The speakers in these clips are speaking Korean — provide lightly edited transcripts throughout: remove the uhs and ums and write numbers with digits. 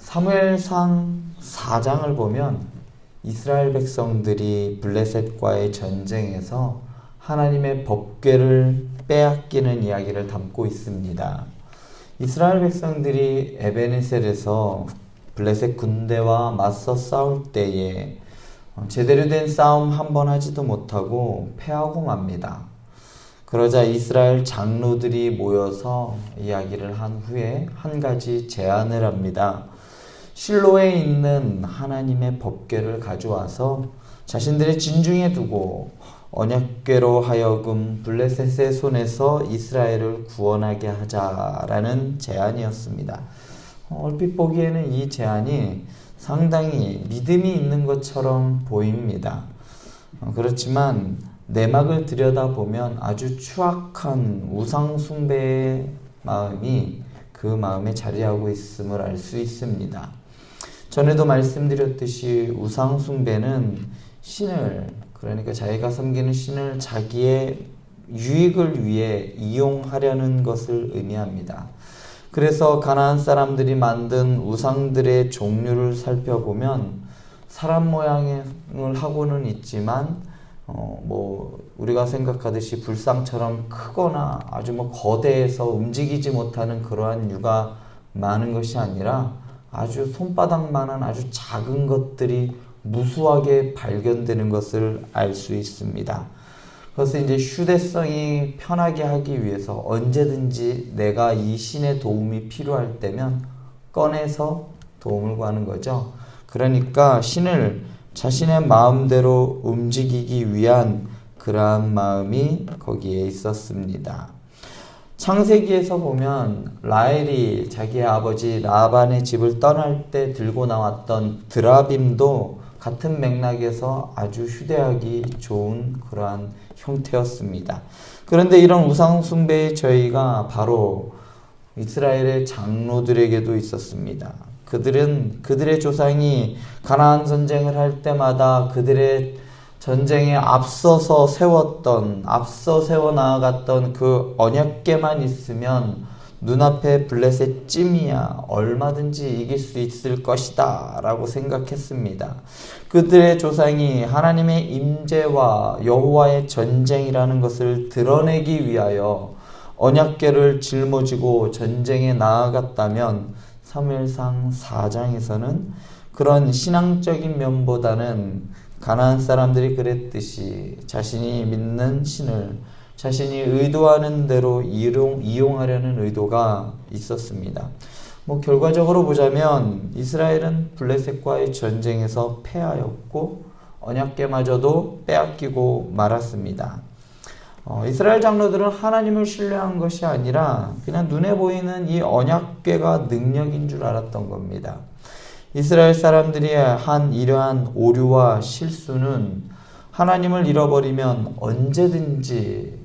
사무엘상 4장을 보면 이스라엘 백성들이 블레셋과의 전쟁에서 하나님의 법궤를 빼앗기는 이야기를 담고 있습니다. 이스라엘 백성들이 에베네셀에서 블레셋 군대와 맞서 싸울 때에 제대로 된 싸움 한 번 하지도 못하고 패하고 맙니다. 그러자 이스라엘 장로들이 모여서 이야기를 한 후에 한 가지 제안을 합니다. 실로에 있는 하나님의 법궤를 가져와서 자신들의 진중에 두고 언약궤로 하여금 블레셋의 손에서 이스라엘을 구원하게 하자라는 제안이었습니다. 얼핏 보기에는 이 제안이 상당히 믿음이 있는 것처럼 보입니다. 그렇지만 내막을 들여다보면 아주 추악한 우상숭배의 마음이 그 마음에 자리하고 있음을 알 수 있습니다. 전에도 말씀드렸듯이 우상숭배는 신을, 그러니까 자기가 섬기는 신을 자기의 유익을 위해 이용하려는 것을 의미합니다. 그래서 가나안 사람들이 만든 우상들의 종류를 살펴보면 사람 모양을 하고는 있지만 우리가 생각하듯이 불상처럼 크거나 아주 거대해서 움직이지 못하는 그러한 유가 많은 것이 아니라 아주 손바닥만한 아주 작은 것들이 무수하게 발견되는 것을 알 수 있습니다. 그래서 이제 휴대성이 편하게 하기 위해서 언제든지 내가 이 신의 도움이 필요할 때면 꺼내서 도움을 구하는 거죠. 그러니까 신을 자신의 마음대로 움직이기 위한 그러한 마음이 거기에 있었습니다. 창세기에서 보면 라헬이 자기의 아버지 라반의 집을 떠날 때 들고 나왔던 드라빔도 같은 맥락에서 아주 휴대하기 좋은 그러한 형태였습니다. 그런데 이런 우상숭배의 저희가 바로 이스라엘의 장로들에게도 있었습니다. 그들의 조상이 가나안 전쟁을 할 때마다 그들의 전쟁에 앞서 세워 나아갔던 그 언약궤만 있으면 눈앞에 블레셋 찜이야 얼마든지 이길 수 있을 것이다 라고 생각했습니다. 그들의 조상이 하나님의 임재와 여호와의 전쟁이라는 것을 드러내기 위하여 언약궤를 짊어지고 전쟁에 나아갔다면 사무엘상 4장에서는 그런 신앙적인 면보다는 가나안 사람들이 그랬듯이 자신이 믿는 신을 자신이 의도하는 대로 이용하려는 의도가 있었습니다. 결과적으로 보자면 이스라엘은 블레셋과의 전쟁에서 패하였고 언약궤마저도 빼앗기고 말았습니다. 이스라엘 장로들은 하나님을 신뢰한 것이 아니라 그냥 눈에 보이는 이 언약궤가 능력인 줄 알았던 겁니다. 이스라엘 사람들이 한 이러한 오류와 실수는 하나님을 잃어버리면 언제든지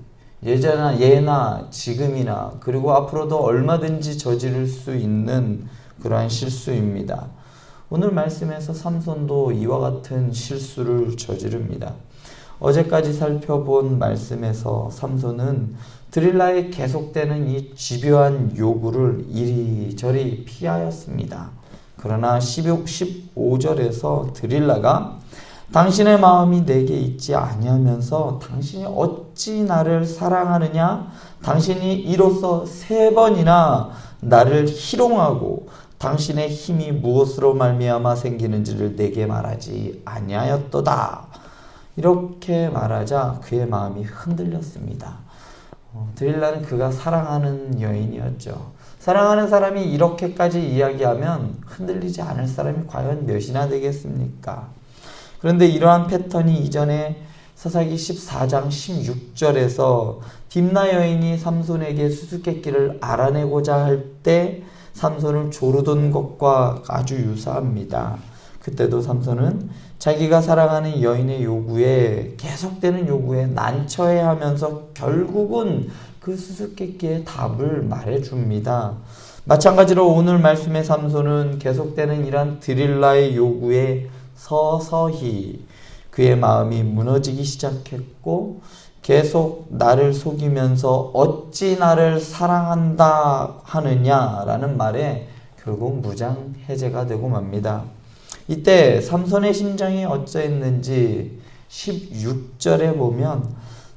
예나 지금이나 그리고 앞으로도 얼마든지 저지를 수 있는 그러한 실수입니다. 오늘 말씀에서 삼손도 이와 같은 실수를 저지릅니다. 어제까지 살펴본 말씀에서 삼손은 드릴라의 계속되는 이 집요한 요구를 이리저리 피하였습니다. 그러나 15절에서 드릴라가 당신의 마음이 내게 있지 아니하면서 당신이 어찌 나를 사랑하느냐? 당신이 이로써 3번이나 나를 희롱하고 당신의 힘이 무엇으로 말미암아 생기는지를 내게 말하지 아니하였도다. 이렇게 말하자 그의 마음이 흔들렸습니다. 드릴라는 그가 사랑하는 여인이었죠. 사랑하는 사람이 이렇게까지 이야기하면 흔들리지 않을 사람이 과연 몇이나 되겠습니까? 그런데 이러한 패턴이 이전에 사사기 14장 16절에서 딥나 여인이 삼손에게 수수께끼를 알아내고자 할 때 삼손을 조르던 것과 아주 유사합니다. 그때도 삼손은 자기가 사랑하는 여인의 요구에 계속되는 요구에 난처해하면서 결국은 그 수수께끼의 답을 말해줍니다. 마찬가지로 오늘 말씀의 삼손은 계속되는 이러한 드릴라의 요구에 서서히 그의 마음이 무너지기 시작했고 계속 나를 속이면서 어찌 나를 사랑한다 하느냐라는 말에 결국 무장 해제가 되고 맙니다. 이때 삼손의 심정이 어쩌했는지 16절에 보면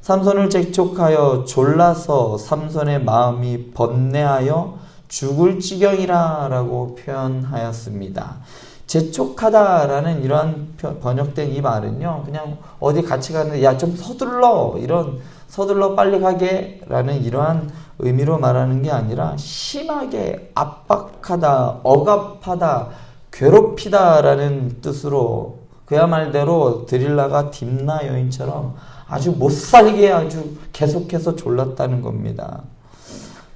삼손을 재촉하여 졸라서 삼손의 마음이 번뇌하여 죽을 지경이라 라고 표현하였습니다. 재촉하다라는 이러한 번역된 이 말은요, 그냥 어디 같이 가는데 야 좀 서둘러, 이런 서둘러 빨리 가게 라는 이러한 의미로 말하는 게 아니라 심하게 압박하다, 억압하다, 괴롭히다 라는 뜻으로 그야말대로 드릴라가 딥나 여인처럼 아주 못살게 아주 계속해서 졸랐다는 겁니다.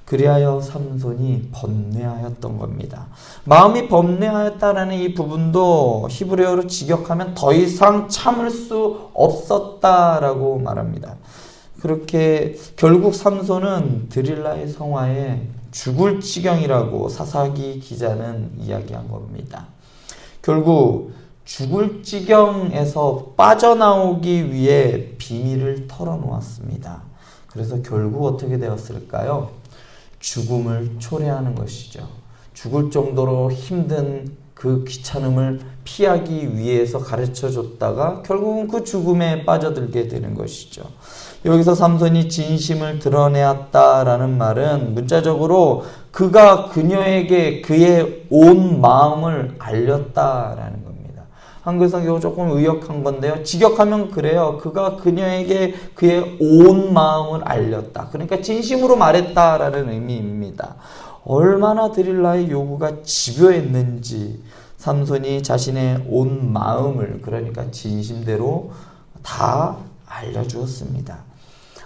그리하여 삼손이 번뇌하였던 겁니다. 마음이 번뇌하였다라는 이 부분도 히브리어로 직역하면 더 이상 참을 수 없었다라고 말합니다. 그렇게 결국 삼손은 드릴라의 성화에 죽을 지경이라고 사사기 기자는 이야기한 겁니다. 결국 죽을 지경에서 빠져나오기 위해 비밀을 털어놓았습니다. 그래서 결국 어떻게 되었을까요? 죽음을 초래하는 것이죠. 죽을 정도로 힘든 그 귀찮음을 피하기 위해서 가르쳐 줬다가 결국은 그 죽음에 빠져들게 되는 것이죠. 여기서 삼손이 진심을 드러내었다라는 말은 문자적으로 그가 그녀에게 그의 온 마음을 알렸다라는 겁니다. 한글 성경은 조금 의역한 건데요. 직역하면 그래요. 그가 그녀에게 그의 온 마음을 알렸다. 그러니까 진심으로 말했다라는 의미입니다. 얼마나 드릴라의 요구가 집요했는지 삼손이 자신의 온 마음을, 그러니까 진심대로 다 알려주었습니다.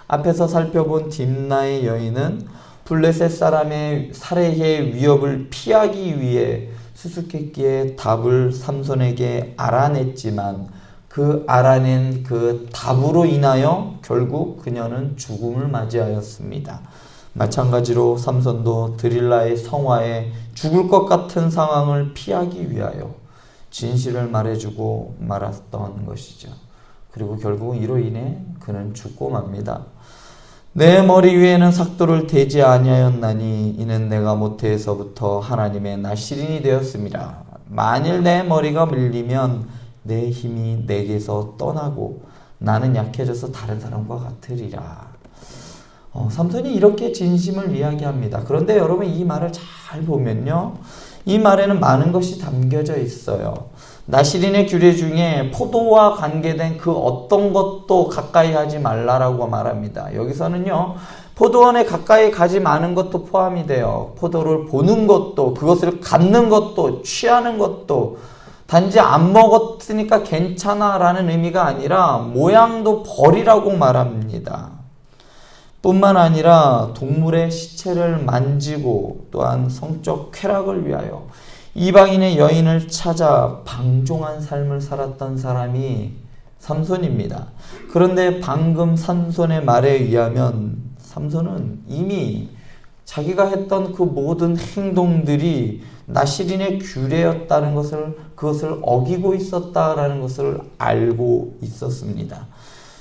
앞에서 살펴본 딥나의 여인은 블레셋 사람의 살해의 위협을 피하기 위해 수수께끼의 답을 삼손에게 알아냈지만 그 알아낸 그 답으로 인하여 결국 그녀는 죽음을 맞이하였습니다. 마찬가지로 삼손도 드릴라의 성화에 죽을 것 같은 상황을 피하기 위하여 진실을 말해주고 말았던 것이죠. 그리고 결국 이로 인해 그는 죽고 맙니다. 내 머리 위에는 삭도를 대지 아니하였나니 이는 내가 모태에서부터 하나님의 나시린이 되었습니다. 만일 내 머리가 밀리면 내 힘이 내게서 떠나고 나는 약해져서 다른 사람과 같으리라. 삼손이 이렇게 진심을 이야기합니다. 그런데 여러분 이 말을 잘 보면요, 이 말에는 많은 것이 담겨져 있어요. 나시린의 규례 중에 포도와 관계된 그 어떤 것도 가까이 하지 말라라고 말합니다. 여기서는요, 포도원에 가까이 가지 마는 것도 포함이 돼요. 포도를 보는 것도, 그것을 갖는 것도, 취하는 것도, 단지 안 먹었으니까 괜찮아 라는 의미가 아니라 모양도 버리라고 말합니다. 뿐만 아니라 동물의 시체를 만지고 또한 성적 쾌락을 위하여 이방인의 여인을 찾아 방종한 삶을 살았던 사람이 삼손입니다. 그런데 방금 삼손의 말에 의하면 삼손은 이미 자기가 했던 그 모든 행동들이 나시린의 규례였다는 것을, 그것을 어기고 있었다라는 것을 알고 있었습니다.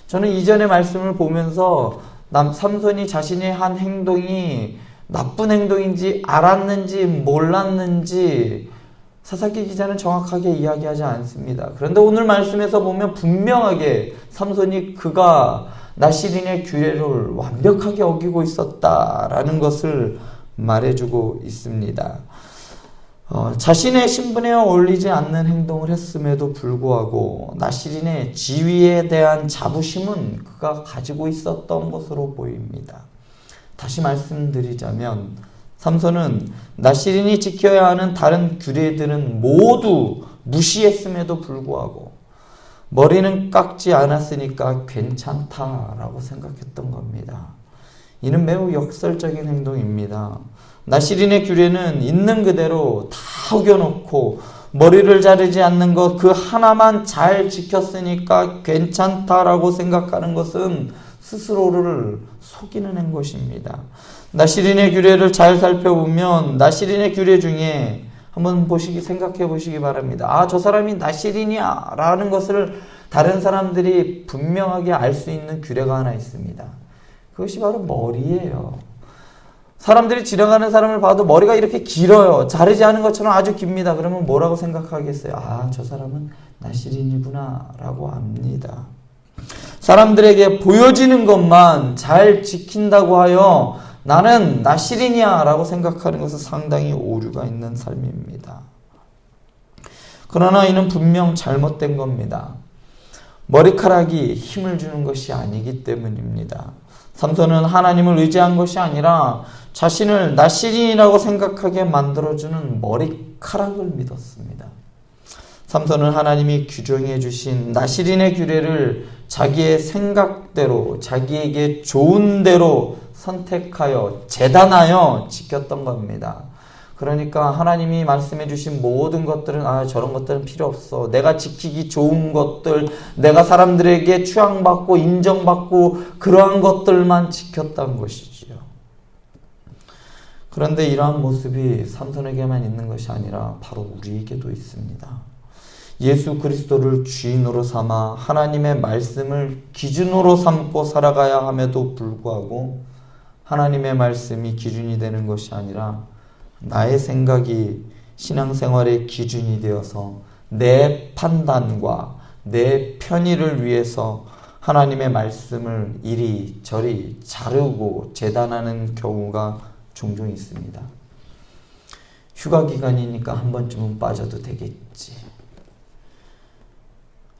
저는 이전의 말씀을 보면서 삼손이 자신의 한 행동이 나쁜 행동인지 알았는지 몰랐는지 사사기 기자는 정확하게 이야기하지 않습니다. 그런데 오늘 말씀에서 보면 분명하게 삼손이 그가 나시린의 규례를 완벽하게 어기고 있었다라는 것을 말해주고 있습니다. 자신의 신분에 어울리지 않는 행동을 했음에도 불구하고 나시린의 지위에 대한 자부심은 그가 가지고 있었던 것으로 보입니다. 다시 말씀드리자면 삼손은 나시린이 지켜야 하는 다른 규례들은 모두 무시했음에도 불구하고 머리는 깎지 않았으니까 괜찮다라고 생각했던 겁니다. 이는 매우 역설적인 행동입니다. 나시린의 규례는 있는 그대로 다 우겨놓고 머리를 자르지 않는 것 그 하나만 잘 지켰으니까 괜찮다라고 생각하는 것은 스스로를 속이는 행 것입니다. 나시린의 규례를 잘 살펴보면 나시린의 규례 중에 한번 생각해 보시기 바랍니다. 아, 저 사람이 나시린이야 라는 것을 다른 사람들이 분명하게 알 수 있는 규례가 하나 있습니다. 그것이 바로 머리예요. 사람들이 지나가는 사람을 봐도 머리가 이렇게 길어요. 자르지 않은 것처럼 아주 깁니다. 그러면 뭐라고 생각하겠어요? 아, 저 사람은 나시린이구나 라고 압니다. 사람들에게 보여지는 것만 잘 지킨다고 하여 나는 나시린이야 라고 생각하는 것은 상당히 오류가 있는 삶입니다. 그러나 이는 분명 잘못된 겁니다. 머리카락이 힘을 주는 것이 아니기 때문입니다. 삼손은 하나님을 의지한 것이 아니라 자신을 나시린이라고 생각하게 만들어주는 머리카락을 믿었습니다. 삼손은 하나님이 규정해 주신 나시린의 규례를 자기의 생각대로, 자기에게 좋은 대로 선택하여 재단하여 지켰던 겁니다. 그러니까 하나님이 말씀해 주신 모든 것들은 저런 것들은 필요 없어. 내가 지키기 좋은 것들, 내가 사람들에게 추앙받고 인정받고 그러한 것들만 지켰던 것이지요. 그런데 이러한 모습이 삼손에게만 있는 것이 아니라 바로 우리에게도 있습니다. 예수 그리스도를 주인으로 삼아 하나님의 말씀을 기준으로 삼고 살아가야 함에도 불구하고 하나님의 말씀이 기준이 되는 것이 아니라 나의 생각이 신앙생활의 기준이 되어서 내 판단과 내 편의를 위해서 하나님의 말씀을 이리저리 자르고 재단하는 경우가 종종 있습니다. 휴가 기간이니까 한 번쯤은 빠져도 되겠지.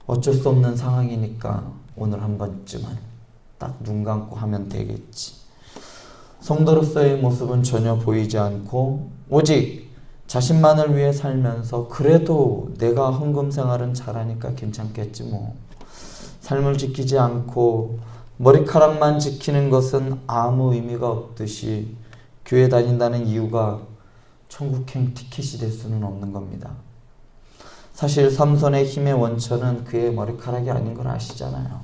어쩔 수 없는 상황이니까 오늘 한 번쯤은 딱 눈 감고 하면 되겠지. 성도로서의 모습은 전혀 보이지 않고 오직 자신만을 위해 살면서 그래도 내가 헌금 생활은 잘하니까 괜찮겠지 뭐. 삶을 지키지 않고 머리카락만 지키는 것은 아무 의미가 없듯이 교회 다닌다는 이유가 천국행 티켓이 될 수는 없는 겁니다. 사실 삼손의 힘의 원천은 그의 머리카락이 아닌 걸 아시잖아요.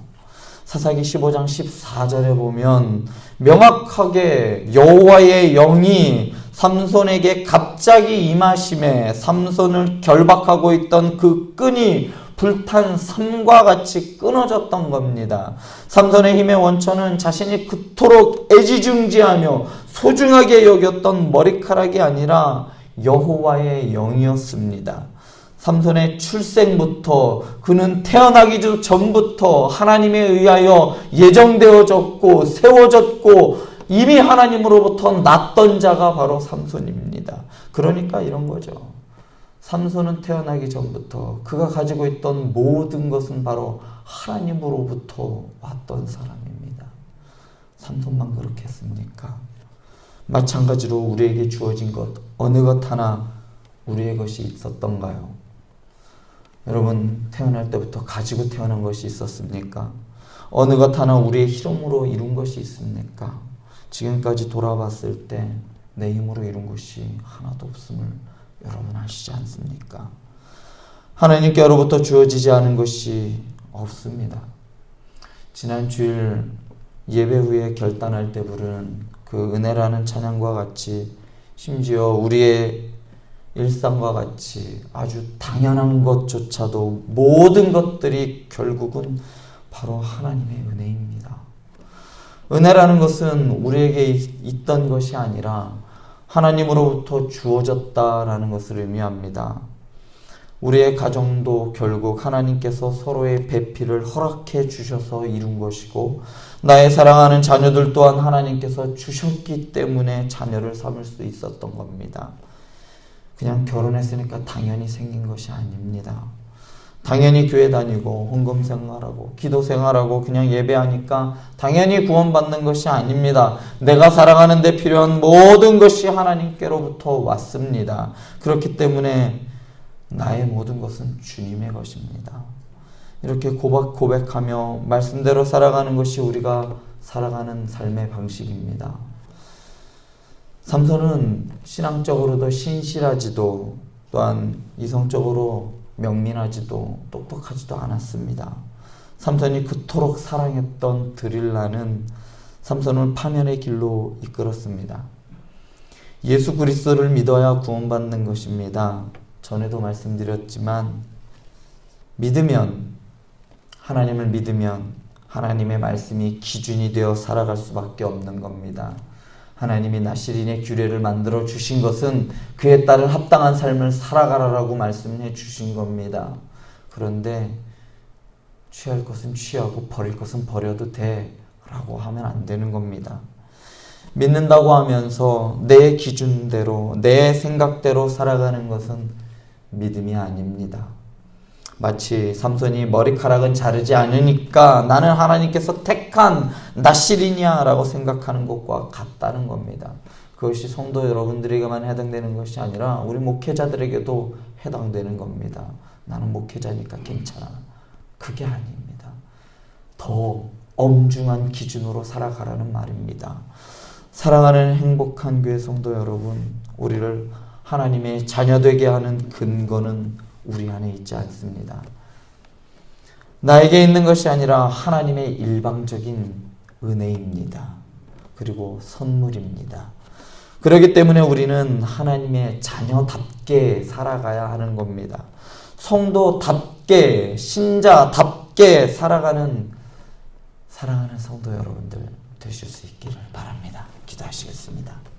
사사기 15장 14절에 보면 명확하게 여호와의 영이 삼손에게 갑자기 임하심에 삼손을 결박하고 있던 그 끈이 불탄 삼과 같이 끊어졌던 겁니다. 삼손의 힘의 원천은 자신이 그토록 애지중지하며 소중하게 여겼던 머리카락이 아니라 여호와의 영이었습니다. 삼손의 출생부터 그는 태어나기 전부터 하나님에 의하여 예정되어졌고 세워졌고 이미 하나님으로부터 났던 자가 바로 삼손입니다. 그러니까 이런 거죠. 삼손은 태어나기 전부터 그가 가지고 있던 모든 것은 바로 하나님으로부터 왔던 사람입니다. 삼손만 그렇게 했습니까? 마찬가지로 우리에게 주어진 것 어느 것 하나 우리의 것이 있었던가요? 여러분 태어날 때부터 가지고 태어난 것이 있었습니까? 어느 것 하나 우리의 힘으로 이룬 것이 있습니까? 지금까지 돌아봤을 때 내 힘으로 이룬 것이 하나도 없음을 여러분 아시지 않습니까? 하나님께로부터 주어지지 않은 것이 없습니다. 지난 주일 예배 후에 결단할 때 부른 그 은혜라는 찬양과 같이 심지어 우리의 일상과 같이 아주 당연한 것조차도 모든 것들이 결국은 바로 하나님의 은혜입니다. 은혜라는 것은 우리에게 있던 것이 아니라 하나님으로부터 주어졌다라는 것을 의미합니다. 우리의 가정도 결국 하나님께서 서로의 배필을 허락해 주셔서 이룬 것이고 나의 사랑하는 자녀들 또한 하나님께서 주셨기 때문에 자녀를 삼을 수 있었던 겁니다. 그냥 결혼했으니까 당연히 생긴 것이 아닙니다. 당연히 교회 다니고 헌금 생활하고 기도 생활하고 그냥 예배하니까 당연히 구원받는 것이 아닙니다. 내가 살아가는 데 필요한 모든 것이 하나님께로부터 왔습니다. 그렇기 때문에 나의 모든 것은 주님의 것입니다. 이렇게 고백하며 말씀대로 살아가는 것이 우리가 살아가는 삶의 방식입니다. 삼손은 신앙적으로도 신실하지도 또한 이성적으로 명민하지도 똑똑하지도 않았습니다. 삼손이 그토록 사랑했던 드릴라는 삼손을 파멸의 길로 이끌었습니다. 예수 그리스도를 믿어야 구원받는 것입니다. 전에도 말씀드렸지만 하나님을 믿으면 하나님의 말씀이 기준이 되어 살아갈 수밖에 없는 겁니다. 하나님이 나시린의 규례를 만들어 주신 것은 그에 따른 합당한 삶을 살아가라라고 말씀해 주신 겁니다. 그런데 취할 것은 취하고 버릴 것은 버려도 돼 라고 하면 안 되는 겁니다. 믿는다고 하면서 내 기준대로 내 생각대로 살아가는 것은 믿음이 아닙니다. 마치 삼손이 머리카락은 자르지 않으니까 나는 하나님께서 택한 나시린이야 라고 생각하는 것과 같다는 겁니다. 그것이 성도 여러분들에게만 해당되는 것이 아니라 우리 목회자들에게도 해당되는 겁니다. 나는 목회자니까 괜찮아. 그게 아닙니다. 더 엄중한 기준으로 살아가라는 말입니다. 사랑하는 행복한 교회 성도 여러분, 우리를 하나님의 자녀되게 하는 근거는 우리 안에 있지 않습니다. 나에게 있는 것이 아니라 하나님의 일방적인 은혜입니다. 그리고 선물입니다. 그렇기 때문에 우리는 하나님의 자녀답게 살아가야 하는 겁니다. 성도답게, 신자답게 살아가는 사랑하는 성도 여러분들 되실 수 있기를 바랍니다. 기도하시겠습니다.